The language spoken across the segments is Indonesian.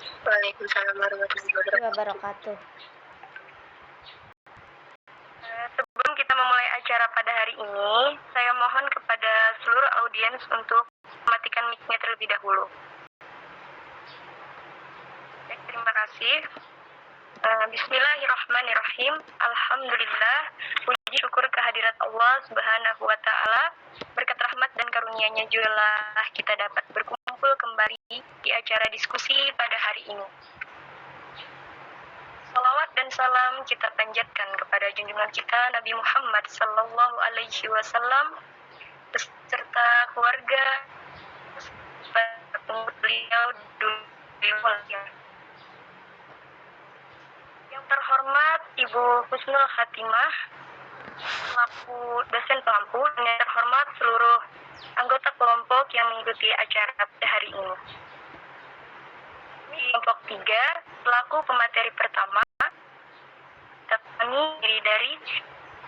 Waalaikumsalam warahmatullahi wabarakatuh. Sebelum kita memulai acara pada hari ini, saya mohon kepada seluruh audiens untuk mematikan mic-nya terlebih dahulu. Terima kasih. Bismillahirrahmanirrahim. Alhamdulillah, puji syukur kehadirat Allah Subhanahu wa Ta'ala. Berkat rahmat dan karunia-Nya jugalah kita dapat berkumpul kembali di acara diskusi pada hari ini. Salawat dan salam kita panjatkan kepada junjungan kita Nabi Muhammad Sallallahu Alaihi Wasallam beserta keluarga, pengikut beliau dunia. Yang terhormat Ibu Husnul Khatimah selaku dosen pengampu, dan yang terhormat seluruh anggota kelompok yang mengikuti acara pada hari ini. Kelompok 3 selaku pemateri pertama, kami diri dari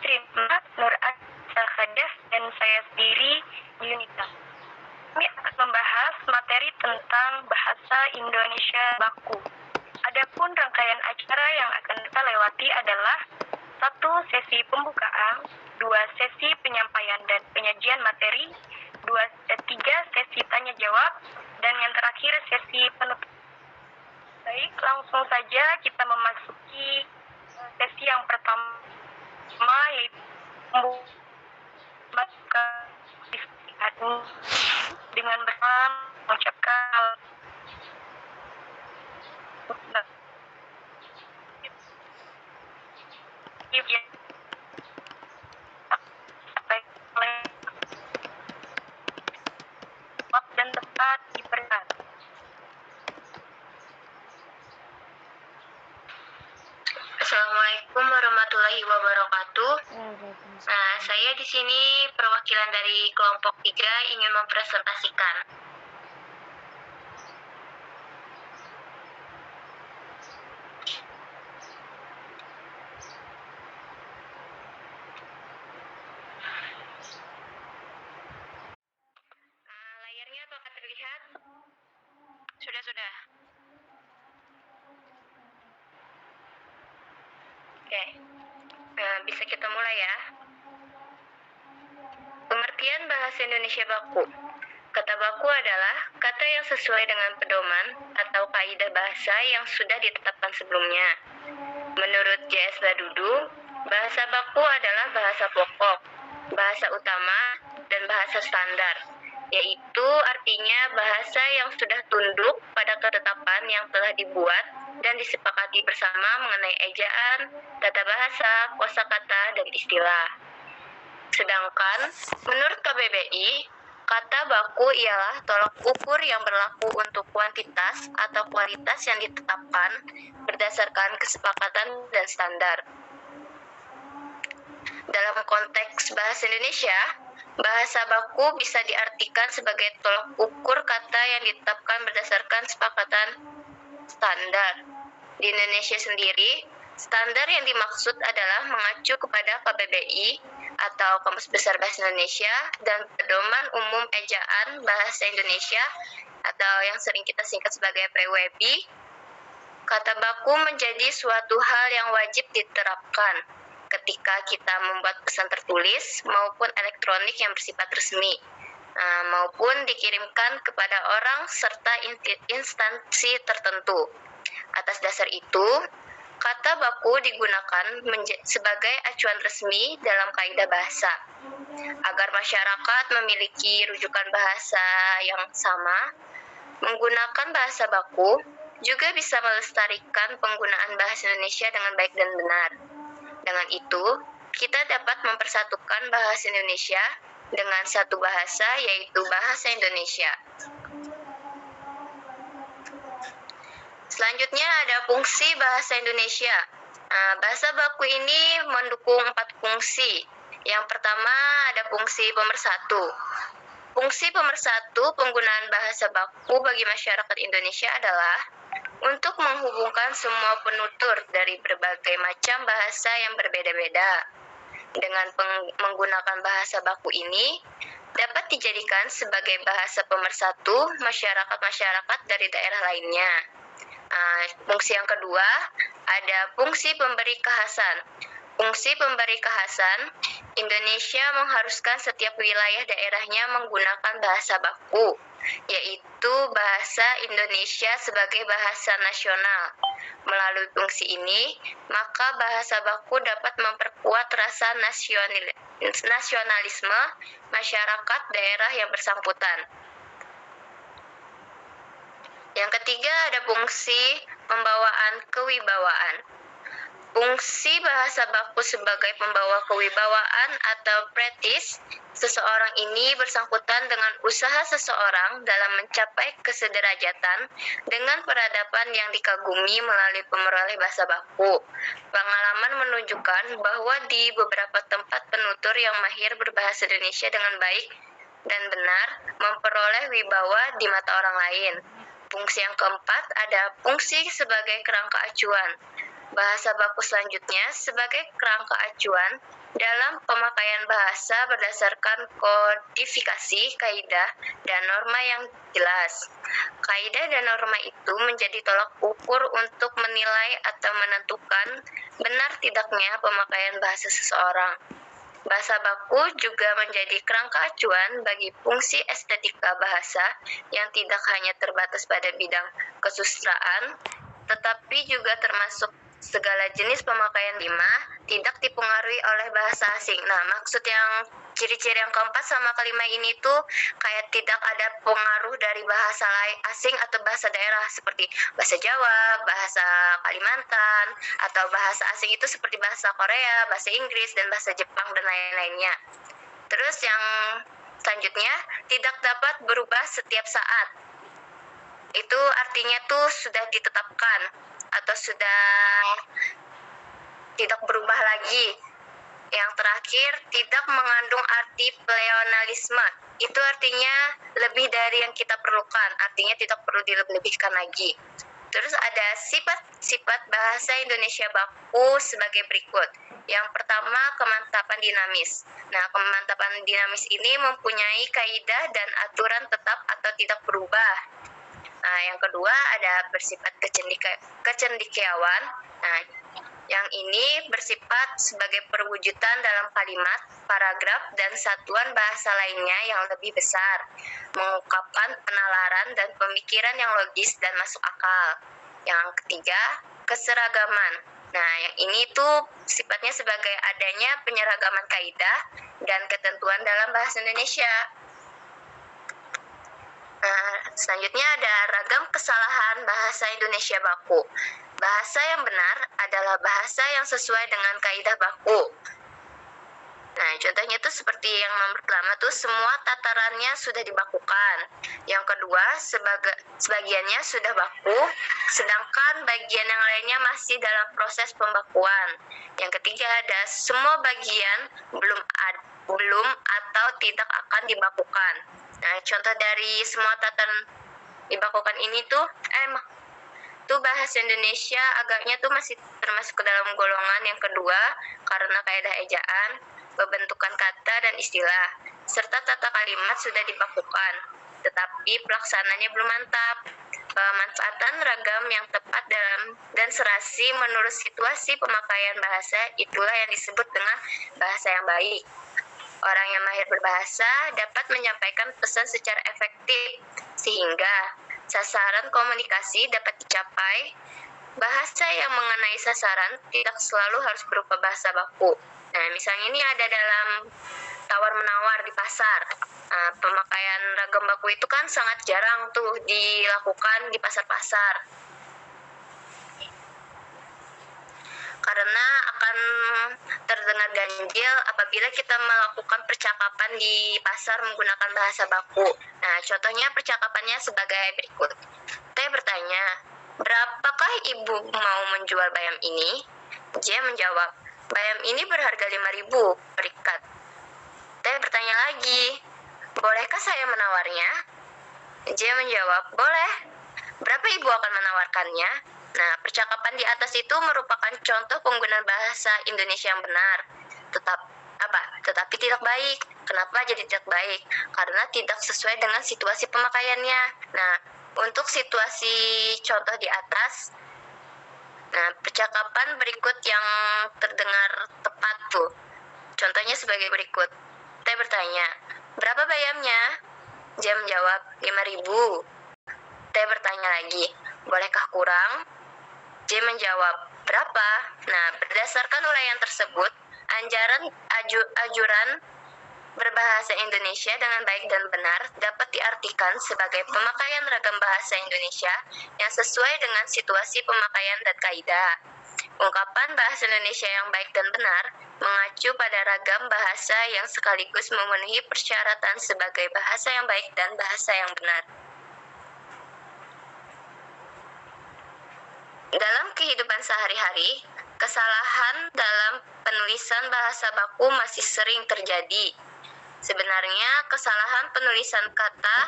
Trima Nur Sakhadah dan saya sendiri Yunita. Kami akan membahas materi tentang bahasa Indonesia baku. Adapun rangkaian acara yang akan kita lewati adalah 1 sesi pembukaan, 2 sesi penyampaian dan penyajian materi, 3 sesi tanya jawab, dan yang terakhir sesi penutup. Baik, langsung saja kita memasuki sesi yang pertama, yaitu membuka diskusi dengan mengucapkan dan tempat diperlukan. Assalamualaikum warahmatullahi wabarakatuh. Nah, saya di sini perwakilan dari kelompok 3 ingin mempresentasikan. Layarnya apakah terlihat? Sudah. Oke, bisa kita mulai ya. Pengertian bahasa Indonesia baku. Kata baku adalah kata yang sesuai dengan pedoman atau kaidah bahasa yang sudah ditetapkan sebelumnya. Menurut J.S. Badudu, bahasa baku adalah bahasa pokok, bahasa utama, dan bahasa standar, yaitu artinya bahasa yang sudah tunduk pada ketetapan yang telah dibuat dan disepakati bersama mengenai ejaan, tata bahasa, kosakata, dan istilah. Sedangkan, menurut KBBI, kata baku ialah tolak ukur yang berlaku untuk kuantitas atau kualitas yang ditetapkan berdasarkan kesepakatan dan standar. Dalam konteks bahasa Indonesia, bahasa baku bisa diartikan sebagai tolak ukur kata yang ditetapkan berdasarkan kesepakatan standar. Di Indonesia sendiri, standar yang dimaksud adalah mengacu kepada KBBI atau Kamus Besar Bahasa Indonesia dan Pedoman Umum Ejaan Bahasa Indonesia atau yang sering kita singkat sebagai PWB. Kata baku menjadi suatu hal yang wajib diterapkan ketika kita membuat pesan tertulis maupun elektronik yang bersifat resmi, maupun dikirimkan kepada orang serta instansi tertentu. Atas dasar itu, kata baku digunakan sebagai acuan resmi dalam kaidah bahasa, agar masyarakat memiliki rujukan bahasa yang sama. Menggunakan bahasa baku juga bisa melestarikan penggunaan bahasa Indonesia dengan baik dan benar. Dengan itu, kita dapat mempersatukan bahasa Indonesia dengan satu bahasa, yaitu bahasa Indonesia. Selanjutnya ada fungsi bahasa Indonesia. Bahasa baku ini mendukung 4 fungsi. Yang pertama ada fungsi pemersatu. Fungsi pemersatu penggunaan bahasa baku bagi masyarakat Indonesia adalah untuk menghubungkan semua penutur dari berbagai macam bahasa yang berbeda-beda. Dengan menggunakan bahasa baku ini, dapat dijadikan sebagai bahasa pemersatu masyarakat-masyarakat dari daerah lainnya. Fungsi yang kedua ada fungsi pemberi kekhasan. Fungsi pemberi kekhasan, Indonesia mengharuskan setiap wilayah daerahnya menggunakan bahasa baku, yaitu bahasa Indonesia sebagai bahasa nasional. Melalui fungsi ini, maka bahasa baku dapat memperkuat rasa nasionalisme masyarakat daerah yang bersangkutan. Yang ketiga ada fungsi pembawaan kewibawaan. Fungsi bahasa baku sebagai pembawa kewibawaan atau prestis seseorang ini bersangkutan dengan usaha seseorang dalam mencapai kesederajatan dengan peradaban yang dikagumi melalui pemeroleh bahasa baku. Pengalaman menunjukkan bahwa di beberapa tempat penutur yang mahir berbahasa Indonesia dengan baik dan benar memperoleh wibawa di mata orang lain. Fungsi yang keempat ada fungsi sebagai kerangka acuan. Bahasa baku selanjutnya sebagai kerangka acuan dalam pemakaian bahasa berdasarkan kodifikasi, kaidah, dan norma yang jelas. Kaidah dan norma itu menjadi tolak ukur untuk menilai atau menentukan benar tidaknya pemakaian bahasa seseorang. Bahasa baku juga menjadi kerangka acuan bagi fungsi estetika bahasa yang tidak hanya terbatas pada bidang kesusastraan, tetapi juga termasuk segala jenis pemakaian tidak dipengaruhi oleh bahasa asing. Nah, maksud yang ciri-ciri yang keempat sama kelima ini tuh kayak tidak ada pengaruh dari bahasa asing atau bahasa daerah seperti bahasa Jawa, bahasa Kalimantan, atau bahasa asing itu seperti bahasa Korea, bahasa Inggris, dan bahasa Jepang, dan lain-lainnya. Terus yang selanjutnya, tidak dapat berubah setiap saat. Itu artinya tuh sudah ditetapkan atau sudah tidak berubah lagi. Yang terakhir, tidak mengandung arti pleonasme. Itu artinya lebih dari yang kita perlukan, artinya tidak perlu dilebih-lebihkan lagi. Terus ada sifat-sifat bahasa Indonesia baku sebagai berikut. Yang pertama, kemantapan dinamis. Nah, kemantapan dinamis ini mempunyai kaidah dan aturan tetap atau tidak berubah. Nah, yang kedua ada bersifat kecendekiawan. Nah, yang ini bersifat sebagai perwujudan dalam kalimat, paragraf, dan satuan bahasa lainnya yang lebih besar, mengungkapkan penalaran dan pemikiran yang logis dan masuk akal. Yang ketiga, keseragaman. Nah, yang ini tuh sifatnya sebagai adanya penyeragaman kaidah dan ketentuan dalam bahasa Indonesia. Selanjutnya ada ragam kesalahan bahasa Indonesia baku. Bahasa yang benar adalah bahasa yang sesuai dengan kaidah baku. Nah, contohnya itu seperti yang nomor pertama tuh semua tatarannya sudah dibakukan. Yang kedua, sebagiannya sudah baku, sedangkan bagian yang lainnya masih dalam proses pembakuan. Yang ketiga ada semua bagian belum atau tidak akan dibakukan. Nah, contoh dari semua tataran dibakukan ini tuh bahasa Indonesia agaknya tuh masih termasuk ke dalam golongan yang kedua karena kaidah ejaan, pembentukan kata dan istilah, serta tata kalimat sudah dibakukan, tetapi pelaksananya belum mantap. Pemanfaatan ragam yang tepat dalam dan serasi menurut situasi pemakaian bahasa itulah yang disebut dengan bahasa yang baik. Orang yang mahir berbahasa dapat menyampaikan pesan secara efektif, sehingga sasaran komunikasi dapat dicapai. Bahasa yang mengenai sasaran tidak selalu harus berupa bahasa baku. Nah, misalnya ini ada dalam tawar-menawar di pasar. Pemakaian ragam baku itu kan sangat jarang tuh dilakukan di pasar-pasar. Karena akan terdengar ganjil apabila kita melakukan percakapan di pasar menggunakan bahasa baku. Nah, contohnya percakapannya sebagai berikut. Saya bertanya, berapakah ibu mau menjual bayam ini? J menjawab, bayam ini berharga 5.000 per ikat. Saya bertanya lagi, bolehkah saya menawarnya? J menjawab, boleh. Berapa ibu akan menawarkannya? Nah, percakapan di atas itu merupakan contoh penggunaan bahasa Indonesia yang benar. Tetapi tidak baik. Kenapa jadi tidak baik? Karena tidak sesuai dengan situasi pemakaiannya. Nah, Untuk situasi contoh di atas, nah percakapan berikut yang terdengar tepat tuh. Contohnya sebagai berikut. T bertanya, berapa bayarnya? J menjawab, 5.000. T bertanya lagi, bolehkah kurang? J menjawab, berapa? Nah, berdasarkan uraian tersebut, ajuran berbahasa Indonesia dengan baik dan benar dapat diartikan sebagai pemakaian ragam bahasa Indonesia yang sesuai dengan situasi pemakaian dan kaidah. Ungkapan bahasa Indonesia yang baik dan benar mengacu pada ragam bahasa yang sekaligus memenuhi persyaratan sebagai bahasa yang baik dan bahasa yang benar. Dalam kehidupan sehari-hari, kesalahan dalam penulisan bahasa baku masih sering terjadi. Sebenarnya, kesalahan penulisan kata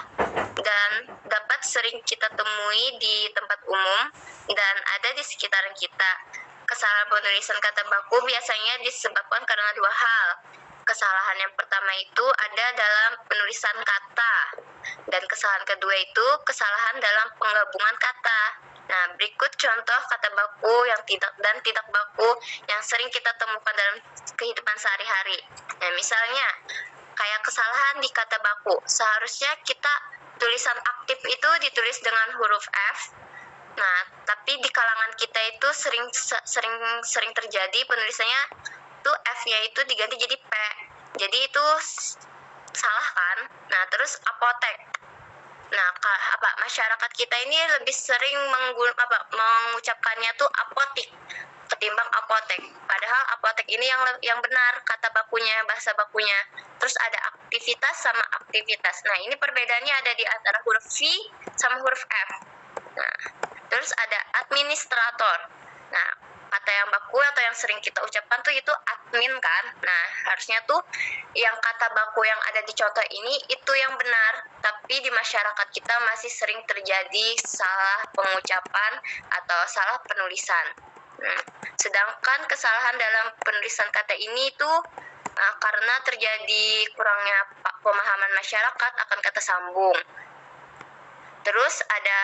dan dapat sering kita temui di tempat umum dan ada di sekitaran kita. Kesalahan penulisan kata baku biasanya disebabkan karena dua hal. Kesalahan yang pertama itu ada dalam penulisan kata, dan kesalahan kedua itu kesalahan dalam penggabungan kata. Nah, berikut contoh kata baku yang tidak baku yang sering kita temukan dalam kehidupan sehari-hari. Nah, misalnya, kayak kesalahan di kata baku, seharusnya kita tulisan aktif itu ditulis dengan huruf F. Nah, tapi di kalangan kita itu sering terjadi penulisannya tuh F-nya itu diganti jadi P. Jadi itu salah kan? Nah, terus apotek. Nah, masyarakat kita ini lebih sering mengucapkannya tuh apotik ketimbang apotek. Padahal apotek ini yang benar kata bakunya, bahasa bakunya. Terus ada aktivitas sama aktivitas. Nah, ini perbedaannya ada di antara huruf V sama huruf F. Nah, terus ada administrator. Nah, kata yang baku atau yang sering kita ucapkan tuh itu admin kan. Nah, harusnya tuh yang kata baku yang ada di contoh ini itu yang benar, tapi di masyarakat kita masih sering terjadi salah pengucapan atau salah penulisan. Sedangkan kesalahan dalam penulisan kata ini itu karena terjadi kurangnya pemahaman masyarakat akan kata sambung. Terus ada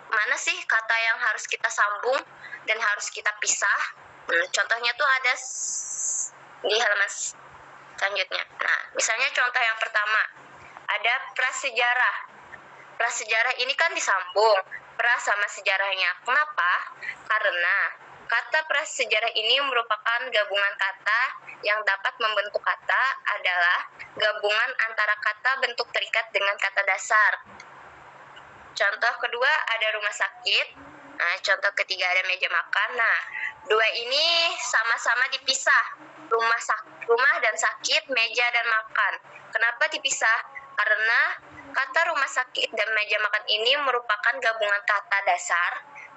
mana sih kata yang harus kita sambung dan harus kita pisah. Contohnya tuh ada di halaman selanjutnya. Nah, misalnya contoh yang pertama, ada prasejarah. Prasejarah ini kan disambung, pra sama sejarahnya. Kenapa? Karena kata prasejarah ini merupakan gabungan kata yang dapat membentuk kata adalah gabungan antara kata bentuk terikat dengan kata dasar. Contoh kedua ada rumah sakit. Nah, contoh ketiga ada meja makan. Nah, dua ini sama-sama dipisah. Rumah dan sakit, meja dan makan. Kenapa dipisah? Karena kata rumah sakit dan meja makan ini merupakan gabungan kata dasar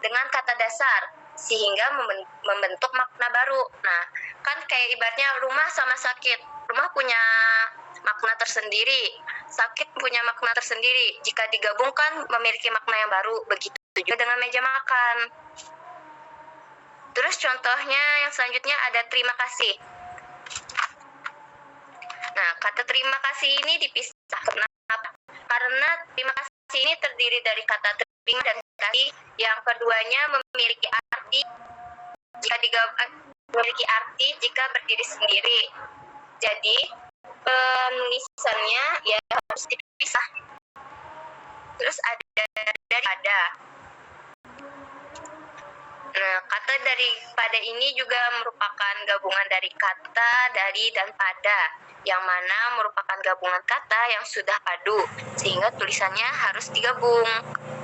dengan kata dasar sehingga membentuk makna baru. Nah, kan kayak ibaratnya rumah sama sakit. Rumah punya makna tersendiri, sakit punya makna tersendiri. Jika digabungkan memiliki makna yang baru. Begitu juga dengan meja makan. Terus contohnya yang selanjutnya ada terima kasih. Nah, kata terima kasih ini dipisah. Kenapa? Karena terima kasih ini terdiri dari kata terima dan kasih. Yang keduanya memiliki arti jika berdiri sendiri. Jadi penulisannya ya harus dipisah. Terus ada daripada. Nah, kata daripada ini juga merupakan gabungan dari kata, dari, dan pada, yang mana merupakan gabungan kata yang sudah padu, sehingga tulisannya harus digabung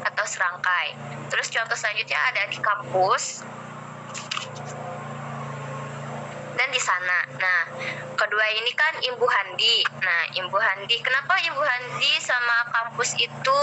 atau serangkai. Terus contoh selanjutnya ada di kampus dan di sana. Nah, kedua ini kan Ibu Handi. Nah, Ibu Handi, kenapa Ibu Handi sama kampus itu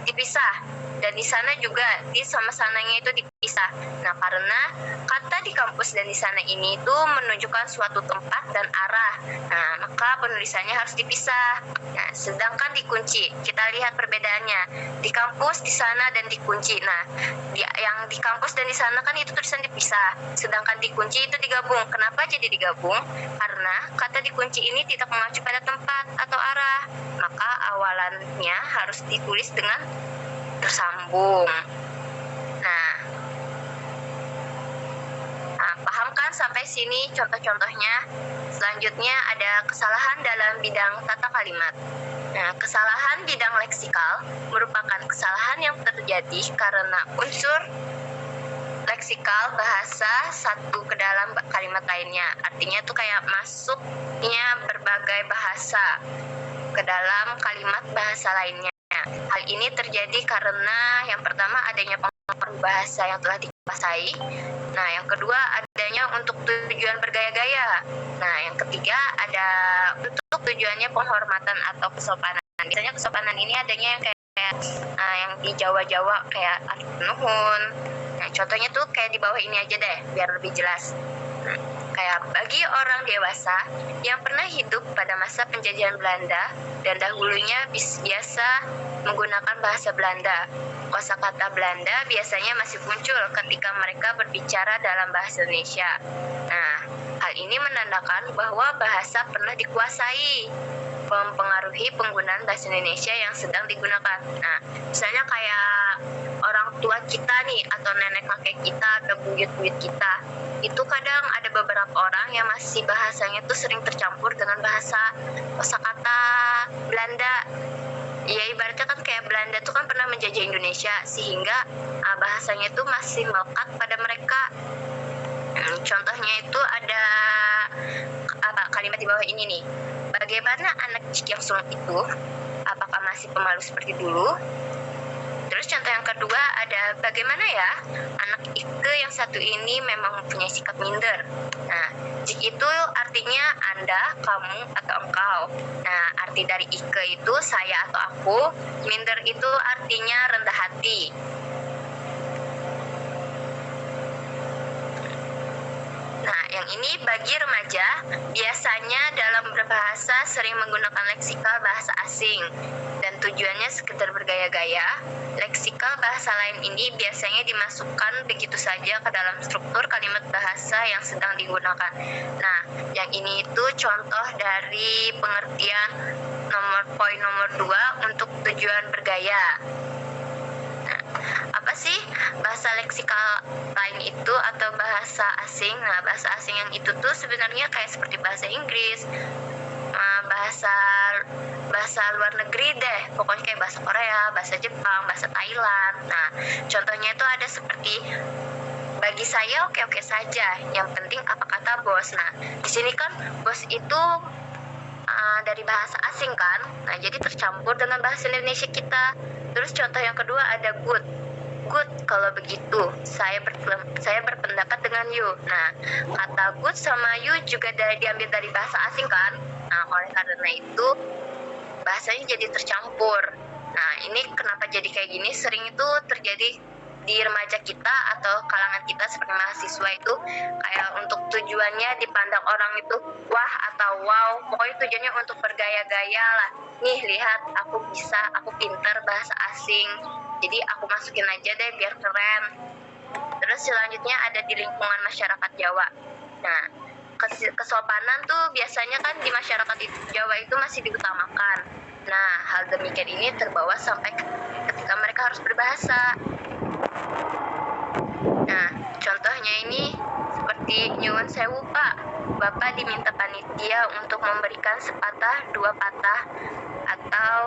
dipisah? Dan di sana juga, di sama sananya itu dipisah. Nah, karena kata di kampus dan di sana ini itu menunjukkan suatu tempat dan arah. Nah, maka penulisannya harus dipisah. Nah, sedangkan di kunci, kita lihat perbedaannya. Di kampus, di sana, dan di kunci. Nah, yang di kampus dan di sana kan itu tulisan dipisah. Sedangkan di kunci itu digabung. Kenapa jadi digabung? Karena kata di kunci ini tidak mengacu pada tempat atau arah. Maka awalannya harus ditulis dengan tersambung. Nah, paham kan sampai sini contoh-contohnya? Selanjutnya ada kesalahan dalam bidang tata kalimat. Nah, kesalahan bidang leksikal merupakan kesalahan yang terjadi karena unsur leksikal bahasa satu ke dalam kalimat lainnya. Artinya itu kayak masuknya berbagai bahasa ke dalam kalimat bahasa lainnya. Hal ini terjadi karena yang pertama adanya pengaruh bahasa yang telah dikuasai. Nah, yang kedua adanya untuk tujuan bergaya-gaya. Nah, yang ketiga ada untuk tujuannya penghormatan atau kesopanan. Biasanya kesopanan ini adanya yang kayak yang di Jawa-Jawa kayak nuhun. Nah, contohnya tuh kayak di bawah ini aja deh, biar lebih jelas. Kayak bagi orang dewasa yang pernah hidup pada masa penjajahan Belanda dan dahulunya biasa menggunakan bahasa Belanda. Kosakata Belanda biasanya masih muncul ketika mereka berbicara dalam bahasa Indonesia. Nah, hal ini menandakan bahwa bahasa pernah dikuasai, mempengaruhi penggunaan bahasa Indonesia yang sedang digunakan. Nah, misalnya kayak orang tua kita nih, atau nenek kakek kita, atau buyut-buyut kita, itu kadang ada beberapa orang yang masih bahasanya tuh sering tercampur dengan bahasa kosakata Belanda. Ya ibaratnya kan kayak Belanda tuh kan pernah menjajah Indonesia, sehingga bahasanya itu masih melekat pada mereka. Contohnya itu ada kalimat di bawah ini nih. Bagaimana anak cik yang sulung itu? Apakah masih pemalu seperti dulu? Terus contoh yang kedua ada bagaimana ya anak Ike yang satu ini memang mempunyai sikap minder. Nah, jik itu artinya Anda, kamu, atau engkau. Nah, arti dari Ike itu saya atau aku. Minder itu artinya rendah hati. Nah, yang ini bagi remaja, biasanya dalam berbahasa sering menggunakan leksikal bahasa asing dan tujuannya sekedar bergaya-gaya. Leksikal bahasa lain ini biasanya dimasukkan begitu saja ke dalam struktur kalimat bahasa yang sedang digunakan. Nah, yang ini itu contoh dari pengertian poin nomor 2 untuk tujuan bergaya. Apa sih bahasa leksikal lain itu atau bahasa asing? Nah, bahasa asing yang itu tuh sebenarnya kayak seperti bahasa Inggris, bahasa luar negeri deh, pokoknya kayak bahasa Korea, bahasa Jepang, bahasa Thailand. Nah, contohnya itu ada seperti bagi saya oke-oke saja, yang penting apa kata bos. Nah, di sini kan bos itu dari bahasa asing kan, nah jadi tercampur dengan bahasa Indonesia kita. Terus contoh yang kedua ada good. Good, kalau begitu saya berpendapat dengan you. Nah, kata good sama you juga diambil dari bahasa asing kan. Nah, oleh karena itu bahasanya jadi tercampur. Nah, ini kenapa jadi kayak gini? Sering itu terjadi di remaja kita atau kalangan kita seperti mahasiswa itu, kayak untuk tujuannya dipandang orang itu wah atau wow, pokoknya tujuannya untuk bergaya-gaya lah. Nih lihat, aku bisa, aku pintar bahasa asing, jadi aku masukin aja deh biar keren. Terus selanjutnya ada di lingkungan masyarakat Jawa. Nah, kesopanan tuh biasanya kan di masyarakat Jawa itu masih diutamakan. Nah, hal demikian ini terbawa sampai ketika mereka harus berbahasa. Nah, contohnya ini seperti nyuwun sewu Pak, Bapak diminta panitia untuk memberikan sepatah, dua patah, atau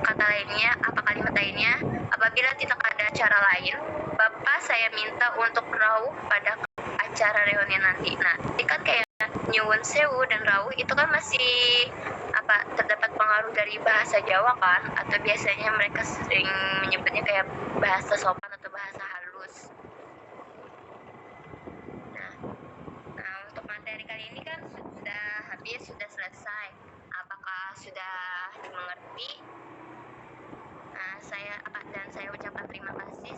kata lainnya, kalimat lainnya, apabila tidak ada acara lain, Bapak saya minta untuk rauh pada acara reunian nanti. Nah, ini kan kayak nyuwun sewu dan rauh itu kan masih terdapat pengaruh dari bahasa Jawa kan, atau biasanya mereka sering menyebutnya kayak bahasa sopan atau bahasa halus. Nah, untuk materi kali ini kan sudah habis, sudah selesai. Apakah sudah dimengerti? Saya ucapkan terima kasih.